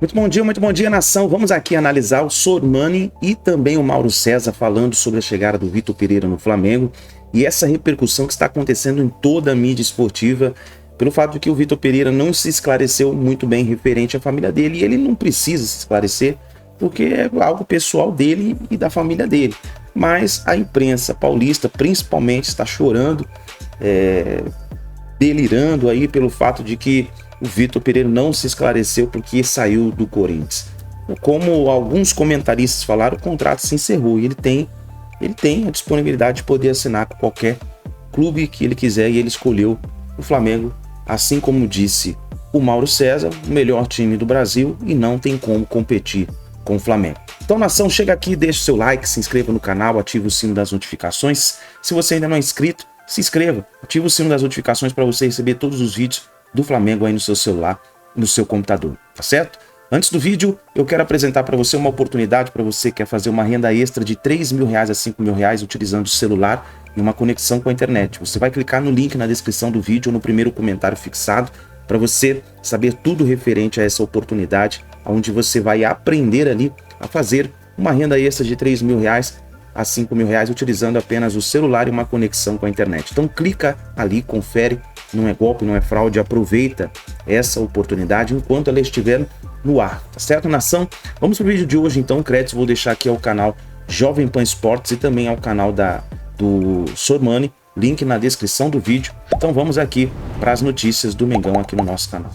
Muito bom dia, nação. Vamos aqui analisar o Sormani e também o Mauro César falando sobre a chegada do Vitor Pereira no Flamengo e essa repercussão que está acontecendo em toda a mídia esportiva pelo fato de que o Vitor Pereira não se esclareceu muito bem referente à família dele, e ele não precisa se esclarecer porque é algo pessoal dele e da família dele. Mas a imprensa paulista principalmente está chorando, delirando aí pelo fato de que o Vitor Pereira não se esclareceu porque saiu do Corinthians. Como alguns comentaristas falaram, o contrato se encerrou e ele tem a disponibilidade de poder assinar com qualquer clube que ele quiser, e ele escolheu o Flamengo, assim como disse o Mauro César, o melhor time do Brasil, e não tem como competir com o Flamengo. Então, nação, chega aqui, deixa o seu like, se inscreva no canal, ative o sino das notificações. Se você ainda não é inscrito, se inscreva, ative o sino das notificações para você receber todos os vídeos do Flamengo aí no seu celular, no seu computador, tá certo? Antes do vídeo, eu quero apresentar para você uma oportunidade para você que quer fazer uma renda extra de R$3.000 a R$5.000 utilizando o celular e uma conexão com a internet. Você vai clicar no link na descrição do vídeo ou no primeiro comentário fixado para você saber tudo referente a essa oportunidade, onde você vai aprender ali a fazer uma renda extra de R$3.000 a R$5.000 utilizando apenas o celular e uma conexão com a internet. Então clica ali, confere, não é golpe, não é fraude, aproveita essa oportunidade enquanto ela estiver no ar, tá certo, nação? Vamos pro vídeo de hoje, então. Créditos vou deixar aqui ao canal Jovem Pan Esportes e também ao canal do Sormani, link na descrição do vídeo. Então vamos aqui para as notícias do Mengão aqui no nosso canal.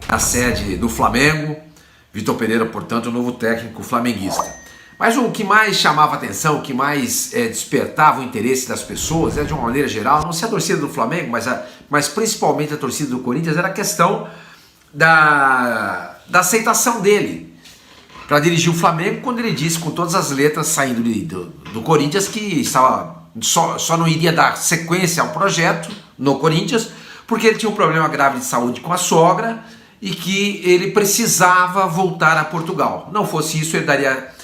A sede do Flamengo, Vitor Pereira, portanto, o novo técnico flamenguista. Mas o que mais chamava atenção, o que mais despertava o interesse das pessoas, de uma maneira geral, não só a torcida do Flamengo, mas principalmente a torcida do Corinthians, era a questão da aceitação dele para dirigir o Flamengo, quando ele disse com todas as letras saindo do Corinthians que estava, só não iria dar sequência ao projeto no Corinthians, porque ele tinha um problema grave de saúde com a sogra e que ele precisava voltar a Portugal. Não fosse isso, ele daria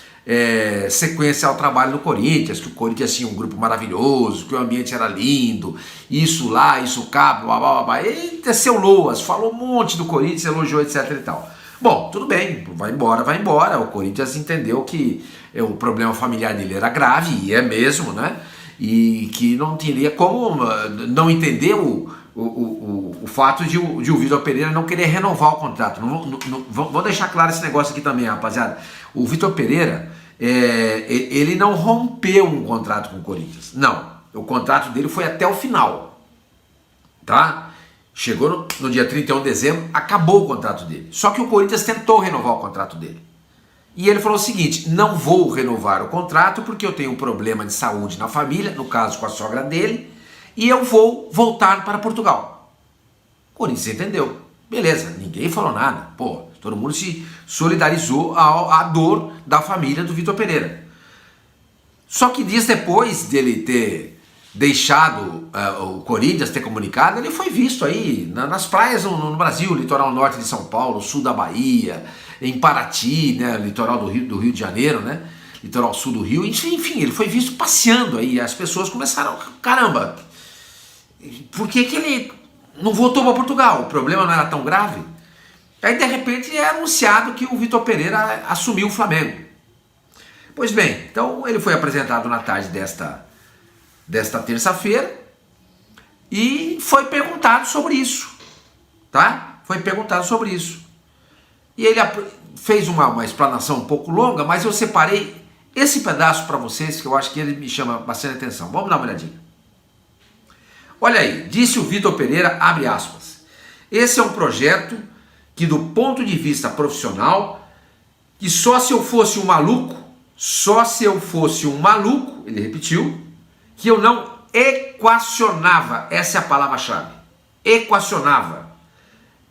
sequência ao trabalho no Corinthians, que o Corinthians tinha um grupo maravilhoso, que o ambiente era lindo, isso lá, isso cá, blá, blá, blá. Ele desceu loas, falou um monte do Corinthians, elogiou, etc e tal. Bom, tudo bem, vai embora. O Corinthians entendeu que o problema familiar dele era grave, e é mesmo, né? E que não teria como não entender o fato de o Vitor Pereira não querer renovar o contrato. Vou deixar claro esse negócio aqui também, rapaziada. O Vitor Pereira, ele não rompeu um contrato com o Corinthians. Não, o contrato dele foi até o final, tá? Chegou no dia 31 de dezembro, acabou o contrato dele. Só que o Corinthians tentou renovar o contrato dele. E ele falou o seguinte: não vou renovar o contrato porque eu tenho um problema de saúde na família, no caso com a sogra dele, e eu vou voltar para Portugal. O Corinthians entendeu. Beleza, ninguém falou nada. Pô, todo mundo se solidarizou à dor da família do Vitor Pereira. Só que dias depois dele ter deixado o Corinthians, ter comunicado, ele foi visto aí nas praias no Brasil, litoral norte de São Paulo, sul da Bahia, em Paraty, né, litoral do Rio de Janeiro, né, litoral sul do Rio, enfim, ele foi visto passeando aí. As pessoas começaram, caramba, por que ele não voltou para Portugal? O problema não era tão grave? Aí de repente é anunciado que o Vitor Pereira assumiu o Flamengo. Pois bem, então ele foi apresentado na tarde desta terça-feira e foi perguntado sobre isso, tá? Foi perguntado sobre isso. E ele fez uma explanação um pouco longa, mas eu separei esse pedaço para vocês que eu acho que ele me chama bastante atenção. Vamos dar uma olhadinha. Olha aí, disse o Vitor Pereira, abre aspas: esse é um projeto que, do ponto de vista profissional, que só se eu fosse um maluco, ele repetiu, que eu não equacionava, essa é a palavra-chave, equacionava,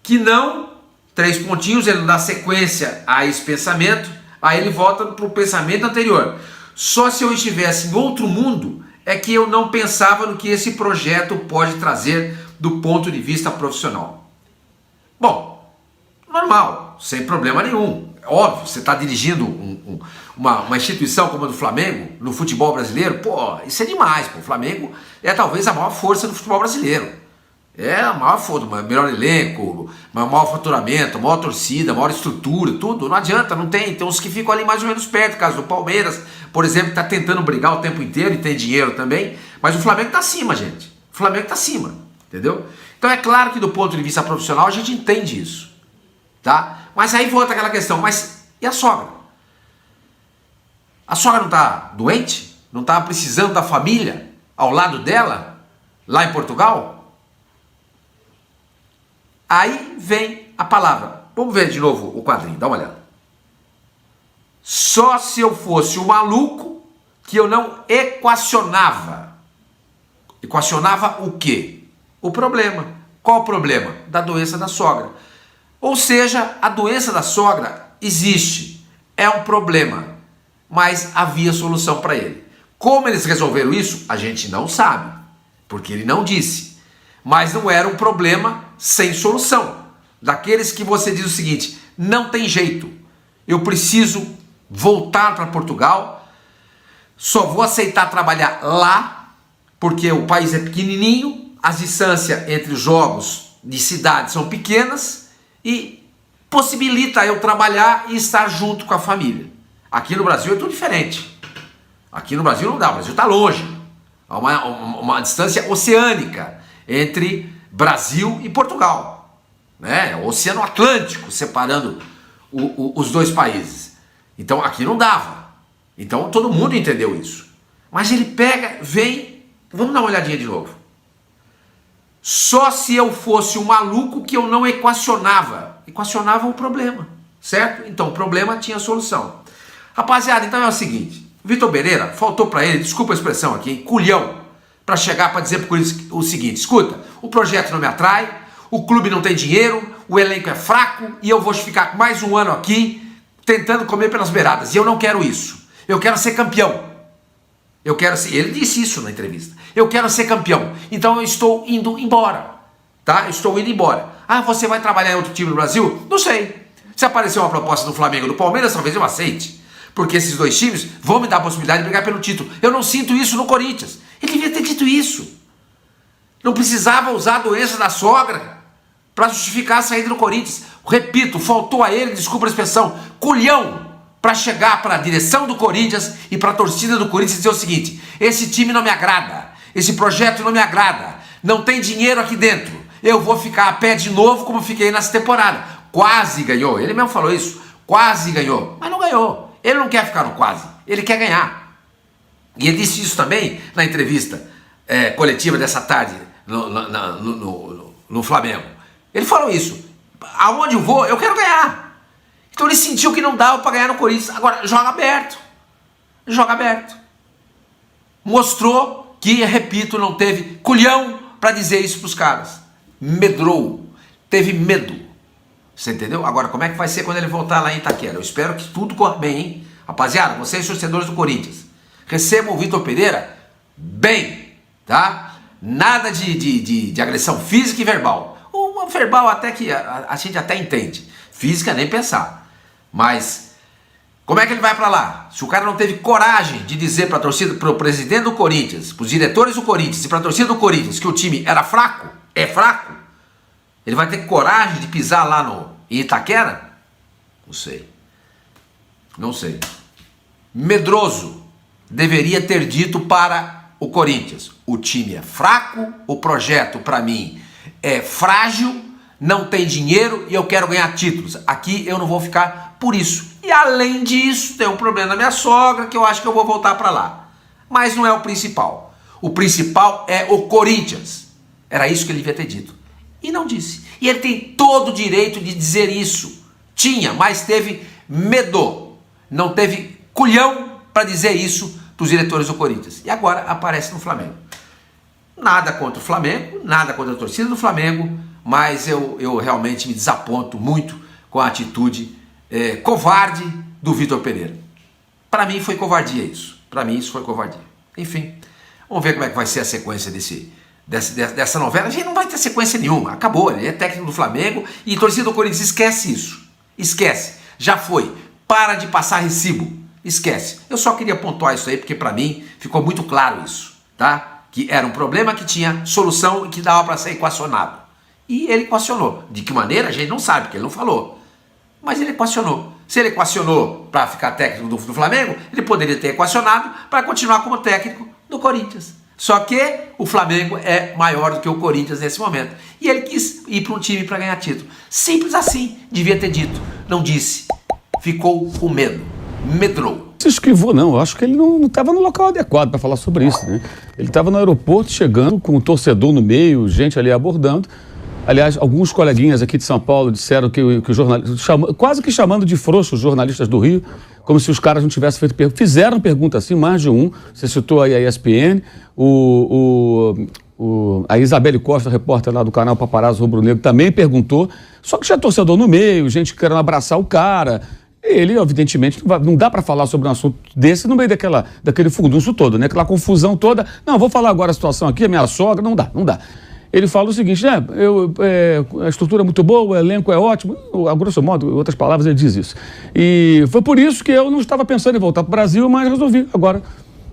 que não, 3 pontinhos, ele não dá sequência a esse pensamento, aí ele volta para o pensamento anterior. Só se eu estivesse em outro mundo é que eu não pensava no que esse projeto pode trazer do ponto de vista profissional. Bom, normal, sem problema nenhum. Óbvio, você está dirigindo uma instituição como a do Flamengo no futebol brasileiro, pô, isso é demais. Pô. O Flamengo é talvez a maior força do futebol brasileiro. É a maior foto, melhor elenco, maior faturamento, maior torcida, maior estrutura, tudo. Não adianta, não tem. Tem uns que ficam ali mais ou menos perto. O caso do Palmeiras, por exemplo, está tentando brigar o tempo inteiro e tem dinheiro também. Mas o Flamengo está acima, gente. O Flamengo está acima, entendeu? Então é claro que do ponto de vista profissional a gente entende isso, tá? Mas aí volta aquela questão, mas e a sogra? A sogra não está doente? Não está precisando da família ao lado dela, lá em Portugal? Aí vem a palavra. Vamos ver de novo o quadrinho, dá uma olhada. Só se eu fosse um maluco que eu não equacionava. Equacionava o quê? O problema. Qual o problema? Da doença da sogra. Ou seja, a doença da sogra existe, é um problema, mas havia solução para ele. Como eles resolveram isso, a gente não sabe, porque ele não disse. Mas não era um problema sem solução. Daqueles que você diz o seguinte, não tem jeito, eu preciso voltar para Portugal, só vou aceitar trabalhar lá, porque o país é pequenininho, as distâncias entre os jogos de cidade são pequenas e possibilita eu trabalhar e estar junto com a família. Aqui no Brasil é tudo diferente. Aqui no Brasil não dá, o Brasil está longe. Há uma distância oceânica entre Brasil e Portugal, né? O Oceano Atlântico separando os dois países. Então aqui não dava. Então todo mundo entendeu isso. Mas ele pega, vem, vamos dar uma olhadinha de novo. Só se eu fosse um maluco que eu não equacionava. Equacionava o problema, certo? Então o problema tinha solução. Rapaziada, então é o seguinte, Vitor Pereira, faltou para ele, desculpa a expressão aqui, culhão, para chegar para dizer para o seguinte, escuta, o projeto não me atrai, o clube não tem dinheiro, o elenco é fraco e eu vou ficar mais um ano aqui tentando comer pelas beiradas. E eu não quero isso. Eu quero ser campeão. Eu quero ser, ele disse isso na entrevista. Eu quero ser campeão. Então eu estou indo embora. Tá? Eu estou indo embora. Ah, você vai trabalhar em outro time no Brasil? Não sei. Se aparecer uma proposta do Flamengo ou do Palmeiras, talvez eu aceite. Porque esses dois times vão me dar a possibilidade de brigar pelo título. Eu não sinto isso no Corinthians. Ele devia ter dito isso. Não precisava usar a doença da sogra para justificar a saída do Corinthians. Repito, faltou a ele, desculpa a expressão, culhão para chegar para a direção do Corinthians e para a torcida do Corinthians e dizer o seguinte, esse time não me agrada, esse projeto não me agrada, não tem dinheiro aqui dentro, eu vou ficar a pé de novo como fiquei nessa temporada. Quase ganhou, ele mesmo falou isso, quase ganhou, mas não ganhou. Ele não quer ficar no quase, ele quer ganhar. E ele disse isso também na entrevista coletiva dessa tarde no Flamengo. Ele falou isso. Aonde eu vou, eu quero ganhar. Então ele sentiu que não dava para ganhar no Corinthians. Agora, joga aberto. Joga aberto. Mostrou que, repito, não teve culhão para dizer isso para os caras. Medrou. Teve medo. Você entendeu? Agora, como é que vai ser quando ele voltar lá em Itaquera? Eu espero que tudo corra bem, hein? Rapaziada, vocês torcedores do Corinthians, recebam o Vitor Pereira bem, tá? Nada de agressão física e verbal. Uma verbal até que a gente até entende. Física nem pensar. Mas como é que ele vai para lá? Se o cara não teve coragem de dizer para a torcida, para o presidente do Corinthians, para os diretores do Corinthians e para a torcida do Corinthians que o time era fraco, é fraco, ele vai ter coragem de pisar lá em Itaquera? Não sei. Não sei. Medroso deveria ter dito para o Corinthians, o time é fraco, o projeto para mim é frágil, não tem dinheiro e eu quero ganhar títulos. Aqui eu não vou ficar por isso. E além disso, tem um problema da minha sogra que eu acho que eu vou voltar para lá. Mas não é o principal. O principal é o Corinthians. Era isso que ele devia ter dito. E não disse. E ele tem todo o direito de dizer isso. Tinha, mas teve medo. Não teve culhão para dizer isso para os diretores do Corinthians. E agora aparece no Flamengo. Nada contra o Flamengo, nada contra a torcida do Flamengo, mas eu realmente me desaponto muito com a atitude covarde do Vitor Pereira. Para mim foi covardia isso. Para mim isso foi covardia. Enfim, vamos ver como é que vai ser a sequência dessa novela. A gente não vai ter sequência nenhuma. Acabou, ele é técnico do Flamengo e a torcida do Corinthians esquece isso. Esquece. Já foi. Para de passar recibo. Esquece. Eu só queria pontuar isso aí porque para mim ficou muito claro isso, tá? que era um problema que tinha solução e que dava para ser equacionado. E ele equacionou. De que maneira? A gente não sabe, porque ele não falou. Mas ele equacionou. Se ele equacionou para ficar técnico do Flamengo, ele poderia ter equacionado para continuar como técnico do Corinthians. Só que o Flamengo é maior do que o Corinthians nesse momento. E ele quis ir para um time para ganhar título. Simples assim. Devia ter dito. Não disse. Ficou com medo. Medrou. Se esquivou, não. Eu acho que ele não estava no local adequado para falar sobre isso, né? Ele estava no aeroporto chegando com o torcedor no meio, gente ali abordando. Aliás, alguns coleguinhas aqui de São Paulo disseram que o jornalista, quase que chamando de frouxo os jornalistas do Rio, como se os caras não tivessem feito pergunta. Fizeram pergunta assim, mais de um. Você citou aí a ESPN, a Isabelle Costa, repórter lá do canal Paparazzo Rubro Negro, também perguntou. Só que tinha torcedor no meio, gente querendo abraçar o cara. Ele, evidentemente, não dá para falar sobre um assunto desse no meio daquele furdunço todo, né? Aquela confusão toda. Não, vou falar agora a situação aqui, a minha sogra, não dá. Ele fala o seguinte, né? A estrutura é muito boa, o elenco é ótimo, a grosso modo, em outras palavras, ele diz isso. E foi por isso que eu não estava pensando em voltar para o Brasil, mas resolvi agora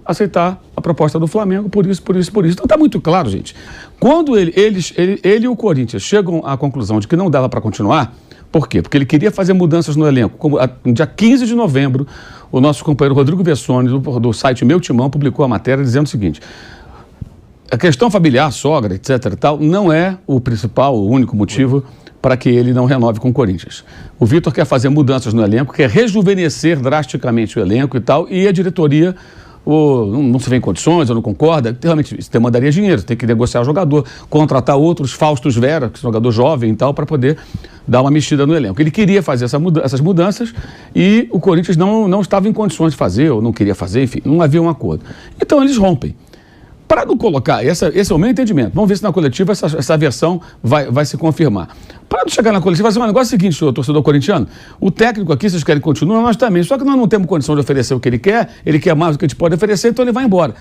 aceitar a proposta do Flamengo, por isso. Então está muito claro, gente. Quando ele e o Corinthians chegam à conclusão de que não dava para continuar, por quê? Porque ele queria fazer mudanças no elenco. No dia 15 de novembro, o nosso companheiro Rodrigo Vessone, do site Meu Timão, publicou a matéria dizendo o seguinte: a questão familiar, sogra, etc. e tal, não é o principal, o único motivo para que ele não renove com o Corinthians. O Vitor quer fazer mudanças no elenco, quer rejuvenescer drasticamente o elenco e tal, e a diretoria não se vê em condições, ou não concorda. Realmente, isso demandaria dinheiro, tem que negociar o jogador, contratar outros, Faustos Vera, que é um jogador jovem e tal, para poder dar uma mexida no elenco. Ele queria fazer essas mudanças e o Corinthians não estava em condições de fazer, ou não queria fazer, enfim, não havia um acordo. Então eles rompem. Para não colocar, esse é o meu entendimento, vamos ver se na coletiva essa versão vai se confirmar. Para não chegar na coletiva, vai ser um negócio seguinte, senhor torcedor corintiano, o técnico aqui, vocês querem continuar, nós também, só que nós não temos condição de oferecer o que ele quer mais do que a gente pode oferecer, então ele vai embora.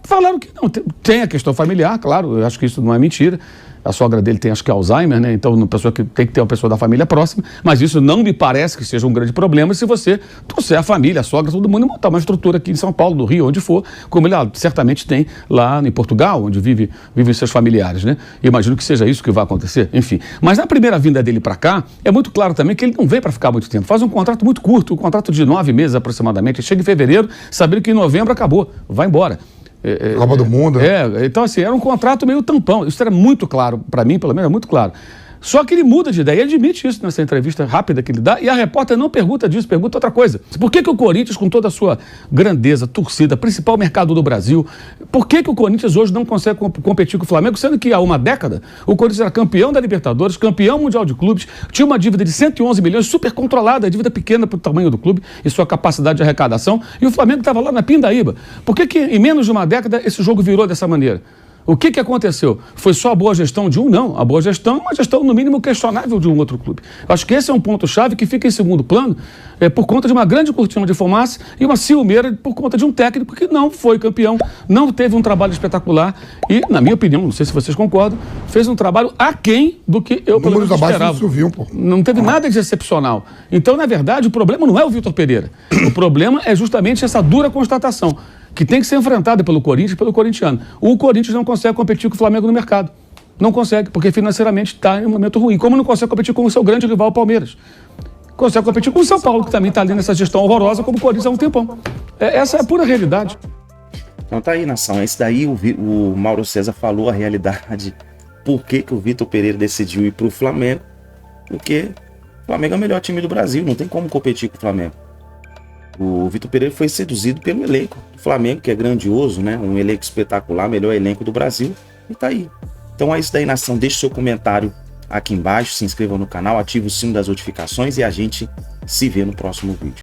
Falaram que não, tem a questão familiar, claro, eu acho que isso não é mentira. A sogra dele tem, acho que, Alzheimer, né? Então, uma pessoa que tem que ter uma pessoa da família próxima, mas isso não me parece que seja um grande problema se você trouxer a família, a sogra, todo mundo, e montar uma estrutura aqui em São Paulo, no Rio, onde for, como ele certamente tem lá em Portugal, onde vivem seus familiares, né? Eu imagino que seja isso que vai acontecer, enfim. Mas na primeira vinda dele para cá, é muito claro também que ele não vem para ficar muito tempo. Faz um contrato muito curto, um contrato de 9 meses aproximadamente. Ele chega em fevereiro, sabendo que em novembro acabou, vai embora. Copa do Mundo. Então assim, era um contrato meio tampão. Isso era muito claro, para mim, pelo menos, é muito claro. Só que ele muda de ideia, ele admite isso nessa entrevista rápida que ele dá, e a repórter não pergunta disso, pergunta outra coisa. Por que o Corinthians, com toda a sua grandeza, torcida, principal mercado do Brasil, por que o Corinthians hoje não consegue competir com o Flamengo, sendo que há uma década o Corinthians era campeão da Libertadores, campeão mundial de clubes, tinha uma dívida de 111 milhões, super controlada, a dívida pequena para o tamanho do clube e sua capacidade de arrecadação, e o Flamengo estava lá na pindaíba. Por que em menos de uma década esse jogo virou dessa maneira? O que aconteceu? Foi só a boa gestão de um? Não. A boa gestão é uma gestão, no mínimo, questionável de um outro clube. Acho que esse é um ponto-chave que fica em segundo plano por conta de uma grande cortina de fumaça e uma ciumeira por conta de um técnico que não foi campeão, não teve um trabalho espetacular e, na minha opinião, não sei se vocês concordam, fez um trabalho aquém do que eu, pelo menos, esperava. Não teve nada de excepcional. Então, na verdade, o problema não é o Vitor Pereira. O problema é justamente essa dura constatação que tem que ser enfrentada pelo Corinthians e pelo corintiano. O Corinthians não consegue competir com o Flamengo no mercado. Não consegue, porque financeiramente está em um momento ruim. Como não consegue competir com o seu grande rival, o Palmeiras. Consegue competir com o São Paulo, que também está ali nessa gestão horrorosa, como o Corinthians há um tempão. Essa é a pura realidade. Então tá aí, nação. Esse daí o Mauro César falou a realidade. Por que o Vitor Pereira decidiu ir para o Flamengo? Porque o Flamengo é o melhor time do Brasil, não tem como competir com o Flamengo. O Vitor Pereira foi seduzido pelo elenco do Flamengo, que é grandioso, né? Um elenco espetacular, melhor elenco do Brasil. E tá aí. Então é isso daí, nação. Deixe seu comentário aqui embaixo, se inscreva no canal, ative o sino das notificações e a gente se vê no próximo vídeo.